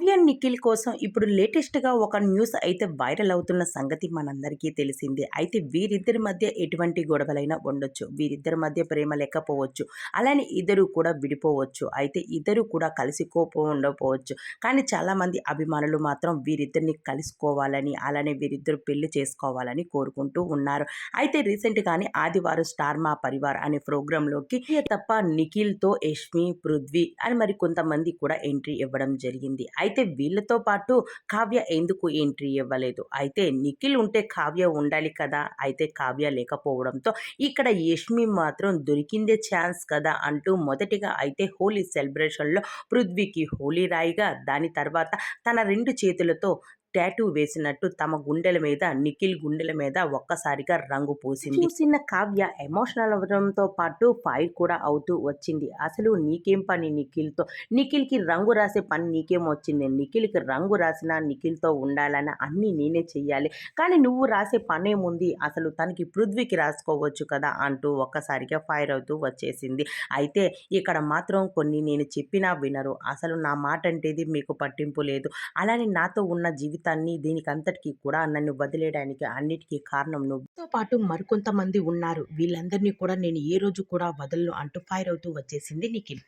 Comedian Nikhil కోసం ఇప్పుడు లేటెస్ట్‌గా ఒక న్యూస్ అయితే వైరల్ అవుతున్న సంగతి మనందరికీ తెలిసిందే. అయితే వీరిద్దరి మధ్య ఎటువంటి గొడవలైనా ఉండొచ్చు. వీరిద్దరి మధ్య ప్రేమ లేకపోవచ్చు. అలానే ఇద్దరు కూడా విడిపోవచ్చు. అయితే ఇద్దరు కూడా ఉండకపోవచ్చు. కానీ చాలామంది అభిమానులు మాత్రం వీరిద్దరిని కలుసుకోవాలని, అలానే వీరిద్దరు పెళ్లి చేసుకోవాలని కోరుకుంటూ ఉన్నారు. అయితే రీసెంట్‌గానే ఆదివారం 'స్టార్ మా పరివార్' అనే ప్రోగ్రామ్‌లోకి తప్ప నిఖిల్‌తో యష్మి, పృథ్వీ అని మరి కొంతమంది కూడా ఎంట్రీ ఇవ్వడం జరిగింది. అయితే వీళ్ళతో పాటు కావ్య ఎందుకు ఎంట్రీ ఇవ్వలేదు? అయితే నిఖిల్ ఉంటే కావ్య ఉండాలి కదా! అయితే కావ్య లేకపోవడంతో ఇక్కడ యష్మి మాత్రం దొరికిందే ఛాన్స్ కదా! అంటూ మొదటిగా అయితే హోలీ సెలబ్రేషన్‌లో పృథ్వీకి హోలీ రాయిగా, దాని తర్వాత తన 2 చేతులతో టాటూ వేసినట్టు తమ గుండెల మీద, నిఖిల్ గుండెల మీద ఒక్కసారిగా రంగు పూసింది. చూసిన కావ్య ఎమోషనల్ అవ్వడంతో పాటు ఫైర్ కూడా అవుతూ వచ్చింది. అసలు నీకేం పని నిఖిల్‌తో? నిఖిల్‌కి రంగు రాసే పని నీకేమొచ్చింది? నిఖిల్‌కి రంగు రాసినా నిఖిల్‌తో ఉండాలన్నా అన్నీ నేనే చెయ్యాలి. కానీ నువ్వు రాసే పనేముంది? అసలు తనకి పృథ్వీకి రాసుకోవచ్చు కదా! అంటూ ఒక్కసారిగా ఫైర్ అవుతూ వచ్చేసింది. అయితే ఇక్కడ మాత్రం కొన్ని నేను చెప్పినా వినరు. అసలు నా మాటంటేది మీకు పట్టింపు లేదు. అలానే నాతో ఉన్న జీవితాన్ని దీనికంతటికి కూడా నన్ను వదిలేయడానికి అన్నిటికీ కారణం నువ్వుతో పాటు మరికొంతమంది ఉన్నారు. వీళ్ళందరినీ కూడా నేను ఏ రోజు కూడా వదలను అంటూ ఫైర్ అవుతూ వచ్చేసింది నిఖిల్.